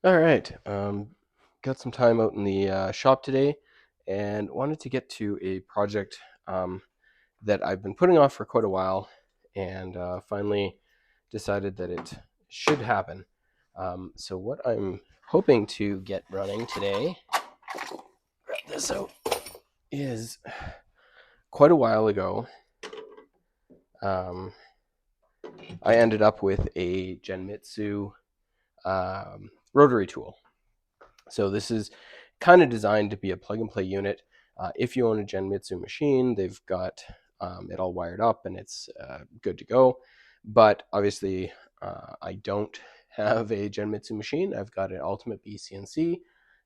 All right. Got some time out in the shop today and wanted to get to a project that I've been putting off for quite a while and finally decided that it should happen. So, what I'm hoping to get running today, grab this out, is quite a while ago, um, I ended up with a Genmitsu rotary tool. So this is kind of designed to be a plug and play unit. If you own a Genmitsu machine, they've got it all wired up and it's good to go. But obviously, I don't have a Genmitsu machine. I've got an Ultimate Bee CNC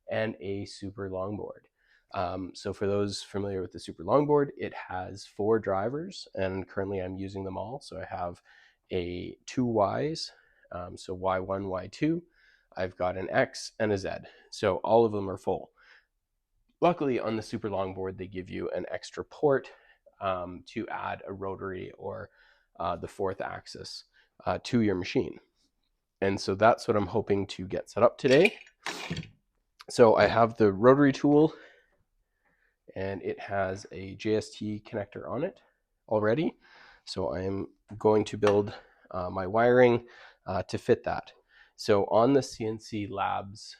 and a super longboard. So for those familiar with the super longboard, it has 4 drivers, and currently I'm using them all. So I have a 2 Ys, so Y1, Y2. I've got an X and a Z. So all of them are full. Luckily, on the super longboard, they give you an extra port to add a rotary or the 4th axis to your machine. And so that's what I'm hoping to get set up today. So I have the rotary tool, and it has a JST connector on it already. So I'm going to build my wiring to fit that. So on the CNC Labs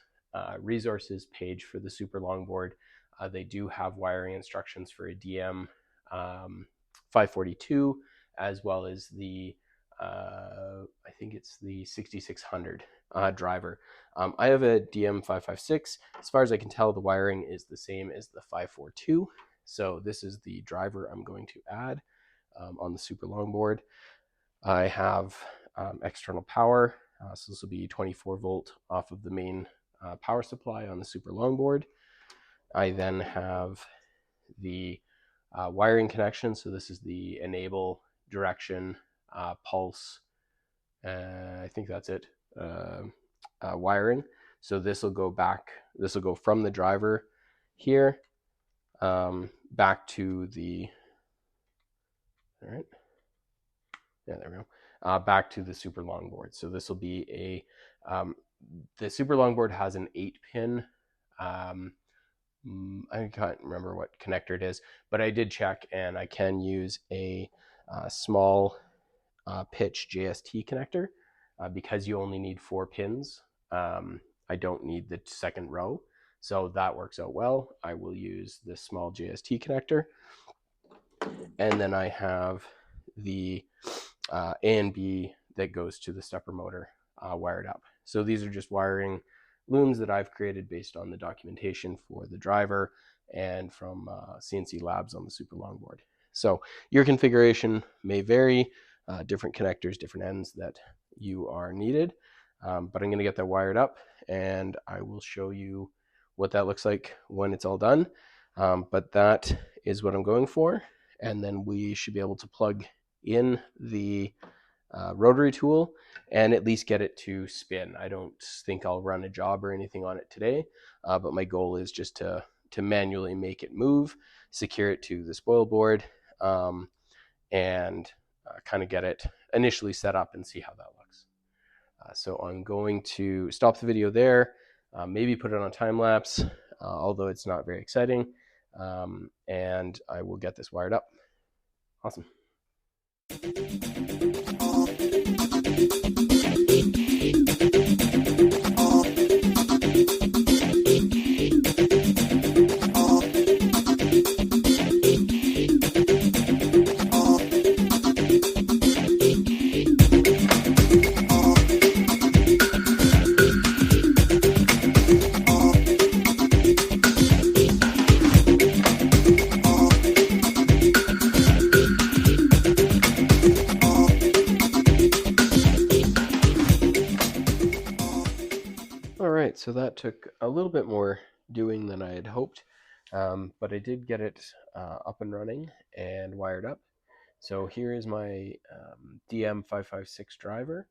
resources page for the super longboard, they do have wiring instructions for a DM542 as well as the I think it's the 6600 driver. I have a DM556. As far as I can tell, the wiring is the same as the 542. So this is the driver I'm going to add on the super longboard. I have external power. So this will be 24 volt off of the main power supply on the super longboard. I then have the wiring connection. So this is the enable, direction, pulse. I think that's it. Wiring. So this will go back. This will go from the driver here back to the. All right. Yeah, there we go. Back to the super longboard. So this will be a. The super longboard has an 8-pin. I can't remember what connector it is, but I did check, and I can use a small pitch JST connector because you only need 4 pins. I don't need the second row, so that works out well. I will use this small JST connector, and then I have the A and B that goes to the stepper motor wired up. So these are just wiring looms that I've created based on the documentation for the driver and from CNC Labs on the super longboard. So your configuration may vary, different connectors, different ends that you are needed, but I'm going to get that wired up and I will show you what that looks like when it's all done. But that is what I'm going for, and then we should be able to plug in the rotary tool and at least get it to spin. I don't think I'll run a job or anything on it today, but my goal is just to manually make it move, secure it to the spoil board, and kind of get it initially set up and see how that looks. So I'm going to stop the video there, maybe put it on time lapse, although it's not very exciting, and I will get this wired up. Awesome. All right, so that took a little bit more doing than I had hoped, but I did get it up and running and wired up. So here is my DM556 driver,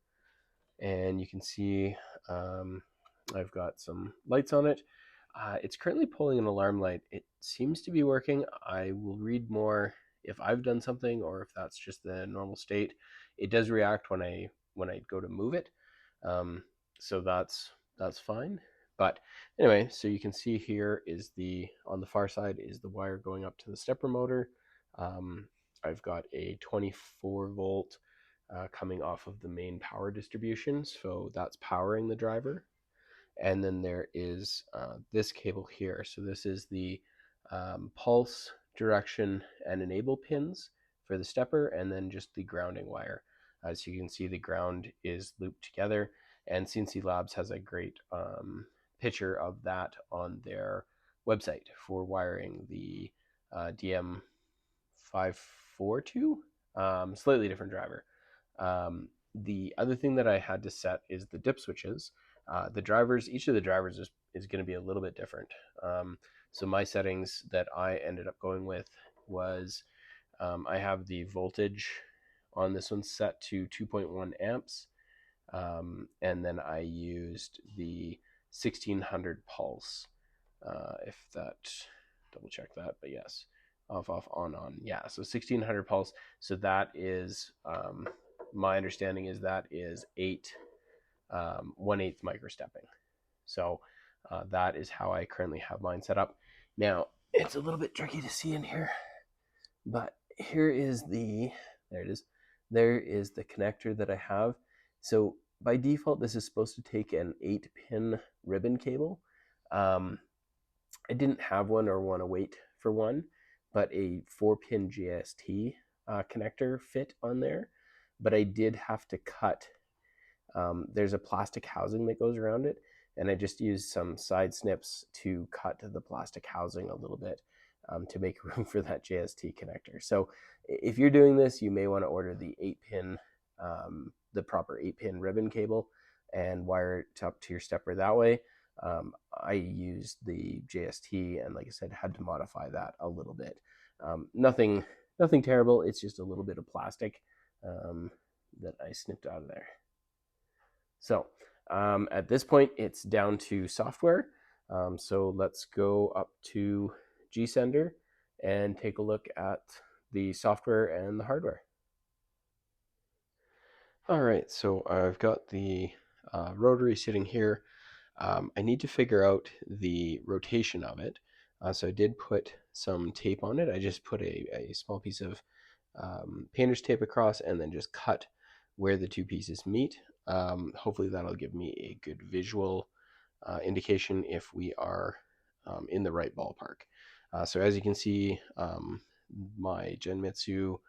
and you can see I've got some lights on it. It's currently pulling an alarm light. It seems to be working. I will read more if I've done something or if that's just the normal state. It does react when I go to move it, so that's that's fine. But anyway, so you can see here is on the far side is the wire going up to the stepper motor. I've got a 24 volt coming off of the main power distribution, so that's powering the driver. And then there is this cable here. So this is the pulse, direction, and enable pins for the stepper, and then just the grounding wire. As you can see, the ground is looped together, and CNC Labs has a great picture of that on their website for wiring the DM556, slightly different driver. The other thing that I had to set is the dip switches. The drivers, each of the drivers is going to be a little bit different. So my settings that I ended up going with was I have the voltage on this one set to 2.1 amps. And then I used the 1600 pulse. If that, double check that, but yes, off, on. Yeah, so 1600 pulse. So that is, my understanding is that is 1/8 microstepping. So that is how I currently have mine set up. Now, it's a little bit tricky to see in here, but here is there it is. There is the connector that I have. So by default, this is supposed to take an 8-pin ribbon cable. I didn't have one or want to wait for one, but a 4-pin JST connector fit on there. But I did have to cut. There's a plastic housing that goes around it, and I just used some side snips to cut the plastic housing a little bit to make room for that JST connector. So if you're doing this, you may want to order the 8-pin, the proper 8-pin ribbon cable and wire it up to your stepper that way. I used the JST and, like I said, had to modify that a little bit. Nothing terrible. It's just a little bit of plastic that I snipped out of there. So at this point, it's down to software. So let's go up to gSender and take a look at the software and the hardware. All right, so I've got the rotary sitting here. I need to figure out the rotation of it. So I did put some tape on it. I just put a small piece of painter's tape across and then just cut where the two pieces meet. Hopefully that'll give me a good visual indication if we are in the right ballpark. So as you can see, my Genmitsu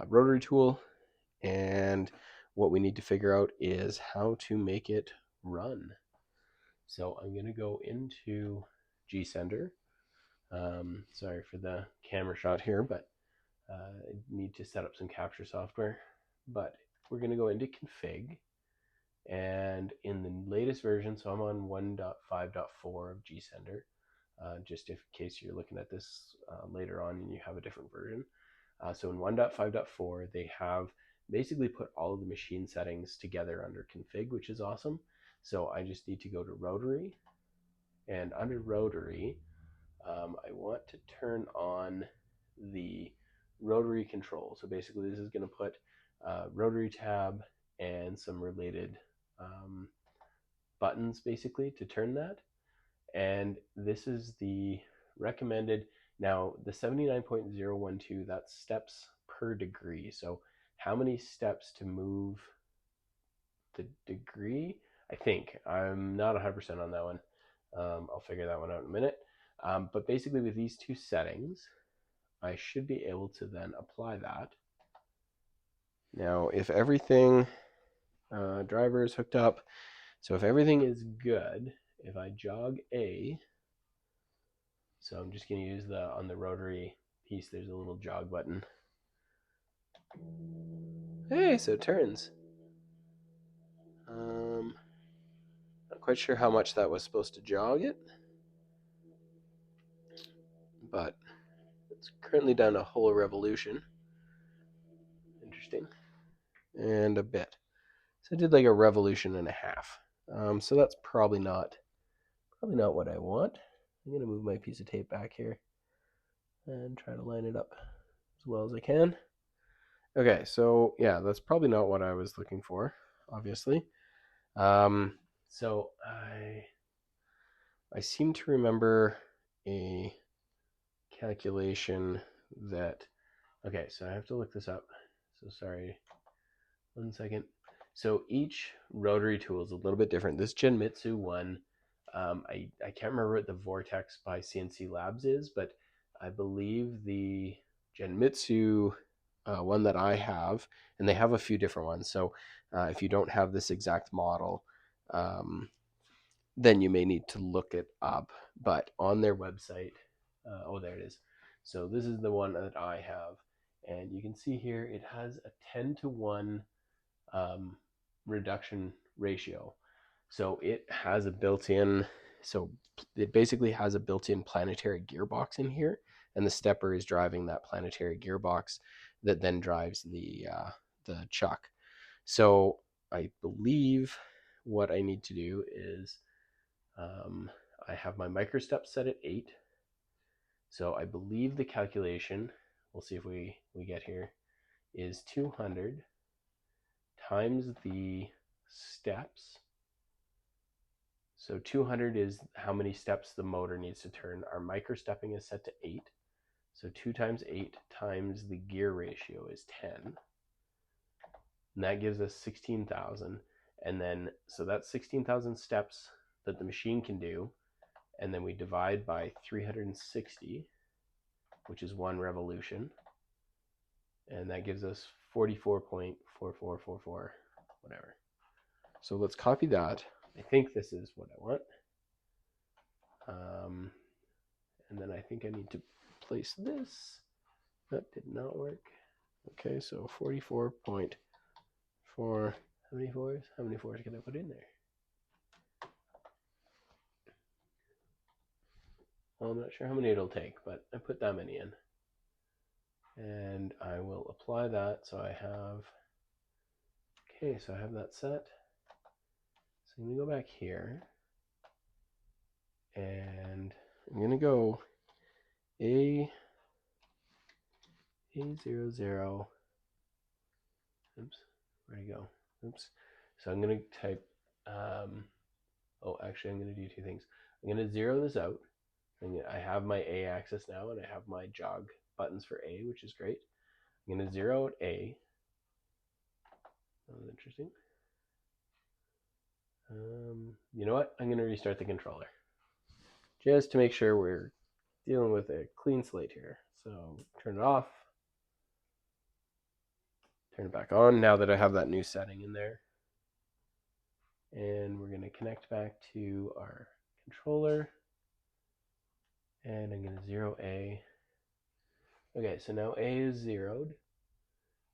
rotary tool, and what we need to figure out is how to make it run. So I'm going to go into gSender. Sorry for the camera shot here, but I need to set up some capture software. But we're going to go into config, and in the latest version, so I'm on 1.5.4 of gSender, just in case you're looking at this later on and you have a different version. So in 1.5.4, they have basically put all of the machine settings together under config, which is awesome. So I just need to go to rotary, and under rotary, I want to turn on the rotary control. So basically this is going to put rotary tab and some related buttons basically to turn that. And this is the recommended. Now the 79.012, that's steps per degree. So how many steps to move the degree? I think. I'm not 100% on that one. I'll figure that one out in a minute. But basically with these two settings, I should be able to then apply that. Now if everything, driver is hooked up, so if everything is good, if I jog A, so I'm just going to use on the rotary piece, there's a little jog button. Hey, so it turns. Not quite sure how much that was supposed to jog it, but it's currently done a whole revolution. Interesting. And a bit. So I did like a revolution and a half. So that's probably not what I want. I'm going to move my piece of tape back here and try to line it up as well as I can. Okay, so yeah, that's probably not what I was looking for, obviously. So I seem to remember a calculation that, okay, so I have to look this up. So sorry, 1 second. So each rotary tool is a little bit different. This Genmitsu one, I can't remember what the Vortex by CNC Labs is, but I believe the Genmitsu one that I have, and they have a few different ones. So if you don't have this exact model, then you may need to look it up. But on their website, oh, there it is. So this is the one that I have, and you can see here it has a 10-to-1 reduction ratio. So it has a built-in, so it basically has a built-in planetary gearbox in here, and the stepper is driving that planetary gearbox that then drives the chuck. So I believe what I need to do is I have my Microstep set at 8. So I believe the calculation, we'll see if we get here, is 200 times the steps. So 200 is how many steps the motor needs to turn. Our microstepping is set to 8. So 2 times 8 times the gear ratio is 10. And that gives us 16,000. And then, so that's 16,000 steps that the machine can do. And then we divide by 360, which is 1 revolution. And that gives us 44.4444, whatever. So let's copy that. I think this is what I want. And then I think I need to place this. That did not work. Okay, so 44.4. How many fours? How many fours can I put in there? Well, I'm not sure how many it'll take, but I put that many in. And I will apply that. So I have, okay, so I have that set. So I'm going to go back here. And I'm going to go A00. Oops, where'd I go? Oops. So I'm going to type, oh, actually, I'm going to do 2 things. I'm going to zero this out. I have my A axis now, and I have my jog buttons for A, which is great. I'm going to zero out A. That was interesting. You know what? I'm going to restart the controller just to make sure we're dealing with a clean slate here. So turn it off. Turn it back on now that I have that new setting in there. And we're going to connect back to our controller. And I'm going to zero A. Okay, so now A is zeroed.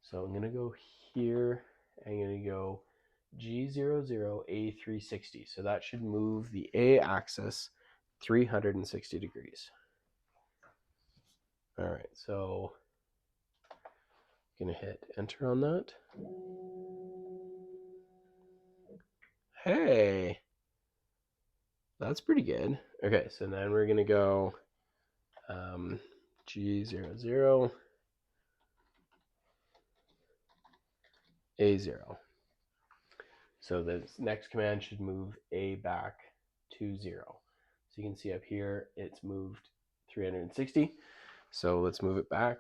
So I'm going to go here. I'm going to go G00A360. So that should move the A axis 360 degrees. All right, so I'm going to hit enter on that. Hey, that's pretty good. Okay, so then we're going to go G00 A0. So the next command should move A back to 0. So you can see up here, it's moved 360. So let's move it back.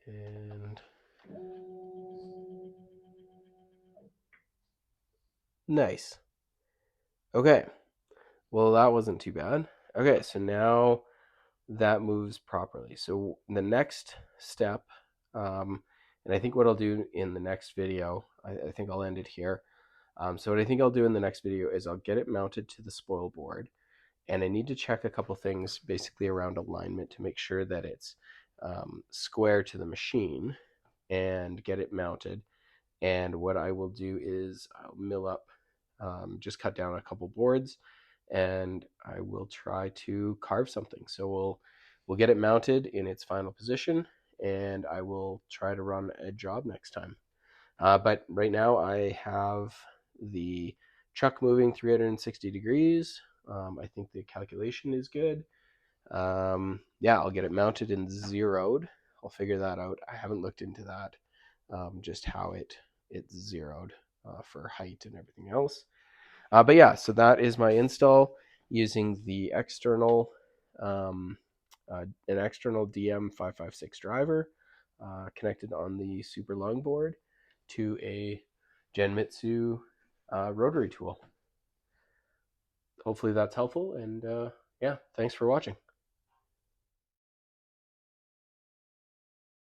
And nice. Okay. Well, that wasn't too bad. Okay, so now that moves properly. So the next step, and I think what I'll do in the next video, I think I'll end it here. So what I think I'll do in the next video is I'll get it mounted to the spoil board, and I need to check a couple things basically around alignment to make sure that it's square to the machine and get it mounted. And what I will do is I'll mill up, just cut down a couple boards, and I will try to carve something. So we'll get it mounted in its final position, and I will try to run a job next time. But right now I have the chuck moving 360 degrees. I think the calculation is good. Yeah, I'll get it mounted and zeroed. I'll figure that out. I haven't looked into that, just how it's zeroed. for height and everything else. But yeah, so that is my install using the external, an external DM556 driver connected on the super long board to a Genmitsu rotary tool. Hopefully that's helpful, and yeah, thanks for watching.